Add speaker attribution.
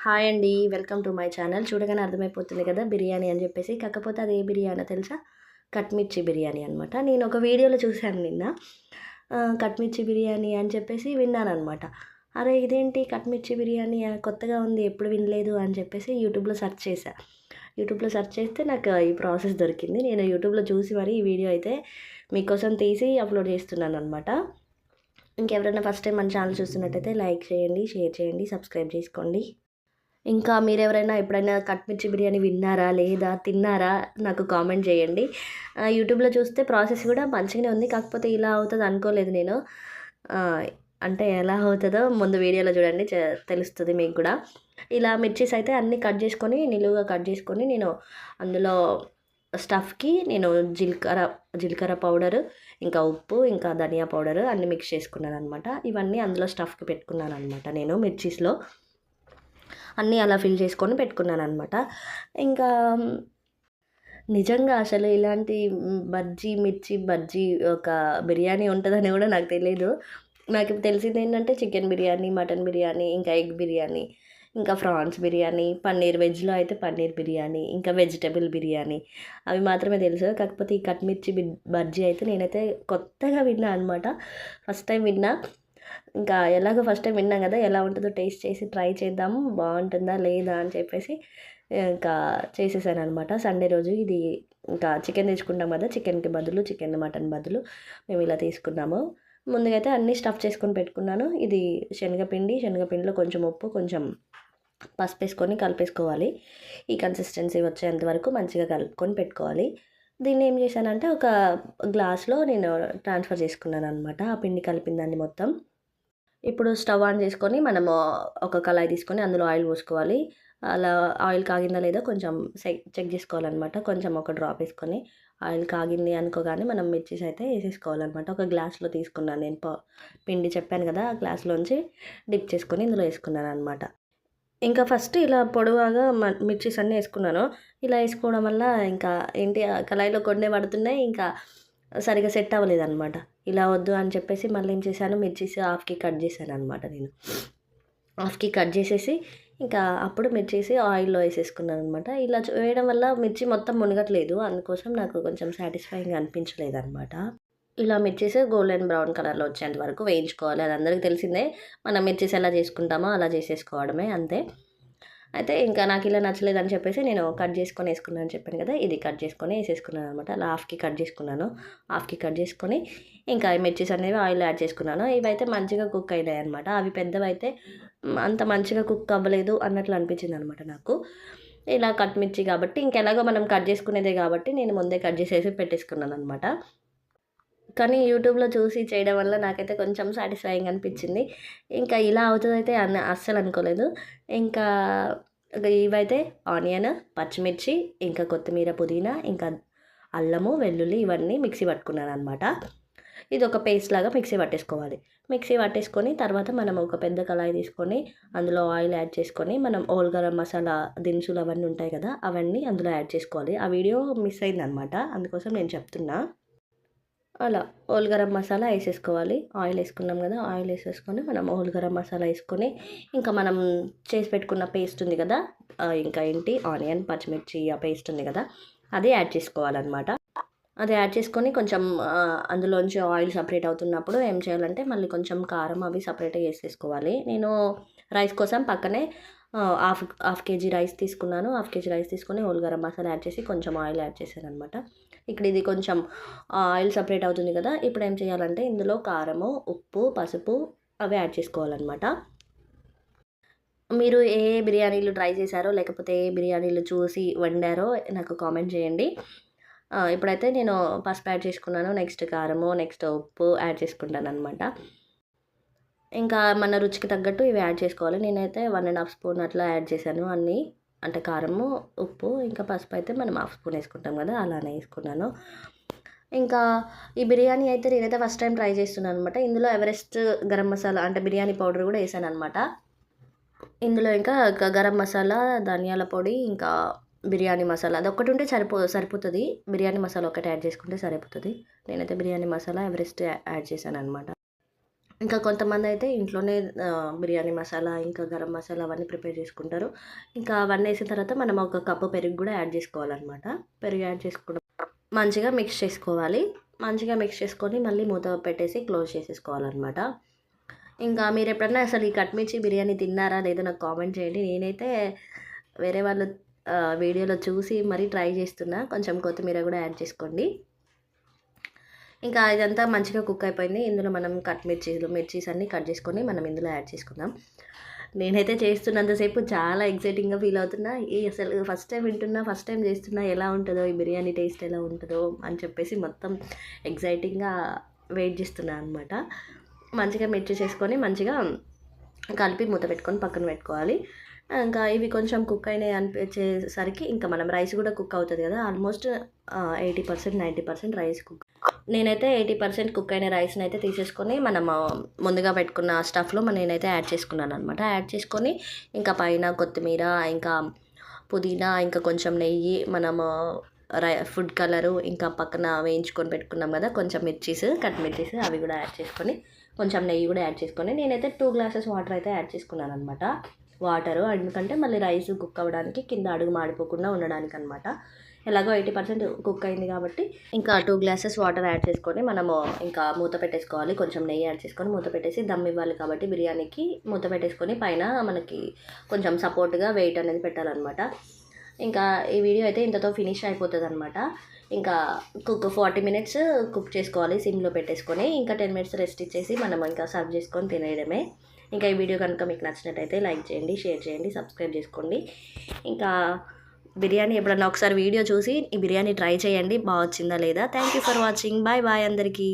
Speaker 1: Hi అండి. Welcome to my channel. చూడగానే అర్థమైపోతుంది కదా బిర్యానీ అని చెప్పేసి. కాకపోతే అది ఏ బిర్యానో తెలుసా? కట్మిర్చి బిర్యానీ అనమాట. నేను ఒక వీడియోలో చూశాను నిన్న. కట్మిర్చి బిర్యానీ అని చెప్పేసి విన్నాననమాట. అరే ఇదేంటి కట్మిర్చి బిర్యానీ కొత్తగా ఉంది ఎప్పుడు వినలేదు అని చెప్పేసి యూట్యూబ్‌లో సెర్చ్ చేశా. యూట్యూబ్‌లో సెర్చ్ చేస్తే నాకు ఈ ప్రాసెస్ దొరికింది. నేను యూట్యూబ్‌లో చూసి మరి ఈ వీడియో అయితే మీకోసం తీసి అప్‌లోడ్ చేస్తున్నాననమాట. ఇంకెవరైనా ఫస్ట్ టైం మన ఛానల్ చూస్తున్నట్టయితే లైక్ చేయండి, షేర్ చేయండి, సబ్స్క్రైబ్ చేసుకోండి. ఇంకా మీరెవరైనా ఎప్పుడైనా కట్మిర్చి బిర్యానీ విన్నారా? లేదా? తిన్నారా? నాకు కామెంట్ చేయండి. యూట్యూబ్‌లో చూస్తే ప్రాసెస్ కూడా మంచిగానే ఉంది. కాకపోతే ఇలా అవుతది అనుకోలేదు నేను. ఆహ్, అంటే ఎలా అవుతదో ముందు వీడియోలో చూడండి తెలుస్తది మీకు కూడా. ఇలా మిర్చీస్ అయితే అన్నీ కట్ చేసుకొని నిలువుగా కట్ చేసుకొని నేను అందులో స్టఫ్‌కి నేను జీలకర్ర పౌడరు, ఇంకా ఉప్పు, ఇంకా ధనియా పౌడరు అన్నీ మిక్స్ చేసుకున్నాననమాట. ఇవన్నీ అందులో స్టఫ్‌కి పెట్టుకున్నాననమాట నేను మిర్చీస్‌లో. అన్నీ అలా ఫిల్ చేసుకొని పెట్టుకున్నాననమాట. ఇంకా నిజంగా అసలు ఇలాంటి మిర్చి బజ్జీ ఒక బిర్యానీ ఉంటదని గూడా నాకు తెలీదు. నాకు తెలిసిందేంటంటే చికెన్ బిర్యానీ, మటన్ బిర్యానీ, ఇంకా ఎగ్ బిర్యానీ, ఇంకా ఫ్రాన్స్ బిర్యానీ, వెజ్‌లో అయితే పన్నీర్ బిర్యానీ, ఇంకా వెజిటబుల్ బిర్యానీ అవి మాత్రమే తెలుసు. కాకపోతే ఈ కట్మిర్చి బజ్జీ అయితే నేనైతే కొత్తగా విన్నా అనమాట. ఫస్ట్ టైం విన్నా. ఇంకా ఎలాగో ఫస్ట్ టైం విన్నాం కదా! ఎలా ఉంటుందో టేస్ట్ చేసి ట్రై చేద్దాము. బావుంటుందా? లేదా? అని చెప్పేసి ఇంకా చేసేసాననమాట. సండే రోజు ఇది ఇంకా చికెన్ తెచ్చుకుంటాం కదా! చికెన్, మటన్ బదులు మేము ఇలా తీసుకున్నాము. ముందుగా అయితే అన్నీ స్టఫ్ చేసుకొని పెట్టుకున్నాను. ఇది శనగపిండిలో కొంచెం ఉప్పు, కొంచెం పసుపేసుకొని కలిపేసుకోవాలి. ఈ కన్సిస్టెన్సీ వచ్చేంత వరకు మంచిగా కలుపుకొని పెట్టుకోవాలి. దీన్ని ఏం చేశానంటే ఒక గ్లాస్‌లో నేను ట్రాన్స్‌ఫర్ చేసుకున్నాననమాట. ఆ పిండి కలిపిన దాన్ని మొత్తం. ఇప్పుడు స్టవ్ ఆన్ చేసుకొని మనము ఒక కళాయి తీసుకొని అందులో ఆయిల్ పోసుకోవాలి. అలా ఆయిల్ కాగిందా లేదా కొంచెం చెక్ చేసుకోవాలనమాట. కొంచెం ఒక డ్రాప్ వేసుకొని ఆయిల్ కాగింది అనుకోగానే మనం మిర్చీస్ అయితే వేసేసుకోవాలనమాట. ఒక గ్లాస్‌లో తీసుకున్నాను నేను పిండి చెప్పాను కదా! ఆ గ్లాస్‌లోంచి డిప్ చేసుకొని ఇందులో వేసుకున్నాననమాట. ఇంకా ఫస్ట్ ఇలా పొడవుగా మిర్చీస్ అన్నీ వేసుకున్నాను. ఇలా వేసుకోవడం వల్ల ఇంకా ఏంటి కళాయిలో కొన్నే పడుతున్నాయి. ఇంకా సరిగ్గా సెట్ అవ్వలేదనమాట. ఇలా వద్దు అని చెప్పేసి మళ్ళీ ఏం చేశాను మిర్చీస్ హాఫ్‌కి కట్ చేశాననమాట నేను. హాఫ్‌కి కట్ చేసేసి ఇంకా అప్పుడు మిర్చీస్ ఆయిల్‌లో వేసేసుకున్నాననమాట. ఇలా వేయడం వల్ల మిర్చి మొత్తం మునగట్లేదు. అందుకోసం నాకు కొంచెం సాటిస్ఫైయింగ్‌గా అనిపించలేదనమాట. ఇలా మిర్చీస్ గోల్డెన్ బ్రౌన్ కలర్‌లో వచ్చేంత వరకు వేయించుకోవాలి. అది అందరికి తెలిసిందే. మనం మిర్చీస్ ఎలా చేసుకుంటామో అలా చేసేసుకోవడమే అంతే. అయితే ఇంకా నాకు ఇలా నచ్చలేదని చెప్పేసి నేను కట్ చేసుకొని వేసుకున్నానని చెప్పాను కదా! ఇది కట్ చేసుకొని వేసేసుకున్నాననమాట. అలా హాఫ్‌కి కట్ చేసుకున్నాను. హాఫ్‌కి కట్ చేసుకొని ఇంకా ఈ మిర్చీస్ అనేవి ఆయిల్‌లో యాడ్ చేసుకున్నాను. ఇవైతే మంచిగా కుక్ అయినాయన్నమాట. అవి పెద్దవైతే అంత మంచిగా కుక్ అవ్వలేదు అన్నట్లు అనిపించిందనమాట నాకు. ఇలా కట్ మిర్చి కాబట్టి ఇంకెలాగో మనం కట్ చేసుకునేదే కాబట్టి నేను ముందే కట్ చేసేసి పెట్టేసుకున్నాననమాట. కానీ యూట్యూబ్‌లో చూసి చేయడం వల్ల నాకైతే కొంచెం సాటిస్ఫైయింగ్ అనిపించింది. ఇంకా ఇలా అవుతదైతే అస్సలు అనుకోలేదు. ఇంకా ఇవైతే ఆనియన్, పచ్చిమిర్చి, ఇంకా కొత్తిమీర, పుదీనా, ఇంకా అల్లము, వెల్లుల్లి ఇవన్నీ మిక్సీ పట్టుకున్నాననమాట. ఇదొక పేస్ట్ లాగా మిక్సీ పట్టేసుకోవాలి. మిక్సీ పట్టేసుకొని తర్వాత మనం ఒక పెద్ద కళాయి తీసుకొని అందులో ఆయిల్ యాడ్ చేసుకొని మనం హోల్ గరం మసాలా దినుసులు అవన్నీ ఉంటాయి కదా! అవన్నీ అందులో యాడ్ చేసుకోవాలి. ఆ వీడియో మిస్ అయిందనమాట. అందుకోసం నేను చెప్తున్నా. అలా హోల్ గరం మసాలా వేసేసుకోవాలి. ఆయిల్ వేసుకున్నాం కదా! ఆయిల్ వేసేసుకొని మనం హోల్ గరం మసాలా వేసుకొని ఇంకా మనం చేసి పెట్టుకున్న పేస్ట్ ఉంది కదా! ఇంకా ఏంటి ఆనియన్, పచ్చిమిర్చి ఆ పేస్ట్ ఉంది కదా! అది యాడ్ చేసుకోవాలన్నమాట. అది యాడ్ చేసుకొని కొంచెం అందులోంచి ఆయిల్ సపరేట్ అవుతున్నప్పుడు ఏం చేయాలంటే మళ్ళీ కొంచెం కారం అవి సపరేట్‌గా వేసేసుకోవాలి. నేను రైస్ కోసం పక్కనే హాఫ్ కేజీ రైస్ తీసుకున్నాను. హాఫ్ కేజీ రైస్ తీసుకొని హోల్ గరం మసాలా యాడ్ చేసి కొంచెం ఆయిల్ యాడ్ చేశాననమాట. ఇక్కడ ఇది కొంచెం ఆయిల్ సపరేట్ అవుతుంది కదా! ఇప్పుడు ఏం చేయాలంటే ఇందులో కారము, ఉప్పు, పసుపు అవి యాడ్ చేసుకోవాలనమాట. మీరు ఏ ఏ బిర్యానీలు ట్రై చేశారో లేకపోతే ఏ బిర్యానీలు చూసి వండారో నాకు కామెంట్ చేయండి. ఇప్పుడైతే నేను పసుపు యాడ్ చేసుకున్నాను. నెక్స్ట్ కారము, నెక్స్ట్ ఉప్పు యాడ్ చేసుకుంటాననమాట. ఇంకా మన రుచికి తగ్గట్టు ఇవి యాడ్ చేసుకోవాలి. నేనైతే 1½ స్పూన్ అట్లా యాడ్ చేశాను అన్నీ. అంటే కారము, ఉప్పు, ఇంకా పసుపు అయితే మనం హాఫ్ స్పూన్ వేసుకుంటాం కదా! అలానే వేసుకున్నాను. ఇంకా ఈ బిర్యానీ అయితే నేనైతే ఫస్ట్ టైం ట్రై చేస్తున్నాను అనమాట. ఇందులో ఎవరెస్ట్ గరం మసాలా అంటే బిర్యానీ పౌడర్ కూడా వేసాననమాట. ఇందులో ఇంకా గరం మసాలా, ధనియాల పొడి, ఇంకా బిర్యానీ మసాలా అదొక్కటి ఉంటే సరిపోతది. బిర్యానీ మసాలా ఒకటి యాడ్ చేసుకుంటే సరిపోతది. నేనైతే బిర్యానీ మసాలా ఎవరెస్ట్ యాడ్ చేశాననమాట. ఇంకా కొంతమంది అయితే ఇంట్లోనే బిర్యానీ మసాలా, ఇంకా గరం మసాలా అవన్నీ ప్రిపేర్ చేసుకుంటారు. ఇంకా అవన్నీ వేసిన తర్వాత మనం ఒక కప్పు పెరుగు కూడా యాడ్ చేసుకోవాలన్నమాట. పెరుగు యాడ్ చేసుకోవడం మంచిగా మిక్స్ చేసుకోవాలి. మంచిగా మిక్స్ చేసుకొని మళ్ళీ మూత పెట్టేసి క్లోజ్ చేసేసుకోవాలన్నమాట. ఇంకా మీరు ఎప్పుడన్నా అసలు ఈ కట్మిర్చి బిర్యానీ తిన్నారా లేదో నాకు కామెంట్ చేయండి. నేనైతే వేరే వాళ్ళు వీడియోలో చూసి మరీ ట్రై చేస్తున్నా. కొంచెం కొత్తిమీర కూడా యాడ్ చేసుకోండి. ఇంకా ఇదంతా మంచిగా కుక్ అయిపోయింది. ఇందులో మనం మిర్చీస్ అన్నీ కట్ చేసుకొని మనం ఇందులో యాడ్ చేసుకుందాం. నేనైతే చేస్తున్నంతసేపు చాలా ఎక్సైటింగ్‌గా ఫీల్ అవుతున్నా. అసలు ఫస్ట్ టైం వింటున్నా, ఫస్ట్ టైం చేస్తున్నా, ఎలా ఉంటదో ఈ బిర్యానీ టేస్ట్ ఎలా ఉంటదో అని చెప్పేసి మొత్తం ఎక్సైటింగ్‌గా వెయిట్ చేస్తున్నా అనమాట. మంచిగా మిర్చి చేసుకొని మంచిగా కలిపి మూత పెట్టుకొని పక్కన పెట్టుకోవాలి. ఇంకా ఇవి కొంచెం కుక్ అయినాయి అనిపించేసరికి ఇంకా మనం రైస్ కూడా కుక్ అవుతుంది కదా! Almost 80%, 90% rice cook. నేనైతే 80% కుక్ అయిన రైస్‌ని అయితే తీసేసుకొని మనము ముందుగా పెట్టుకున్న స్టఫ్‌లో నేనైతే యాడ్ చేసుకున్నాననమాట. యాడ్ చేసుకొని ఇంకా పైన కొత్తిమీర, ఇంకా పుదీనా, ఇంకా కొంచెం నెయ్యి, మనము ఫుడ్ కలరు, ఇంకా పక్కన వేయించుకొని పెట్టుకున్నాం కదా కొంచెం కట్ మిర్చీస్ అవి కూడా యాడ్ చేసుకొని, కొంచెం నెయ్యి కూడా యాడ్ చేసుకొని నేనైతే 2 గ్లాసెస్ వాటర్ అయితే యాడ్ చేసుకున్నాననమాట. ఎందుకంటే మళ్ళీ రైస్ కుక్ అవ్వడానికి కింద అడుగు మాడిపోకుండా ఉండడానికనమాట. ఎలాగో 80% కుక్ అయింది కాబట్టి ఇంకా 2 గ్లాసెస్ వాటర్ యాడ్ చేసుకొని మనము ఇంకా మూత పెట్టేసుకోవాలి. కొంచెం నెయ్యి యాడ్ చేసుకొని మూత పెట్టేసి దమ్ ఇవ్వాలి కాబట్టి బిర్యానీకి మూత పెట్టేసుకొని పైన మనకి కొంచెం సపోర్ట్‌గా వెయిట్ అనేది పెట్టాలనమాట. ఇంకా ఈ వీడియో అయితే ఇంతతో ఫినిష్ అయిపోతుందనమాట. ఇంకా 40 మినిట్స్ కుక్ చేసుకోవాలి సిమ్‌లో పెట్టేసుకొని. ఇంకా 10 మినిట్స్ రెస్ట్ ఇచ్చేసి మనం ఇంకా సర్వ్ చేసుకొని తినేయడమే. ఇంకా ఈ వీడియో కనుక మీకు నచ్చినట్టయితే లైక్ చేయండి, షేర్ చేయండి, సబ్స్క్రైబ్ చేసుకోండి. ఇంకా బిర్యానీ ఎప్పుడన్నా ఒకసారి వీడియో చూసి ఈ బిర్యానీ ట్రై చేయండి. బాగా వచ్చిందా లేదా? Thank you for watching. Bye bye అందరికీ.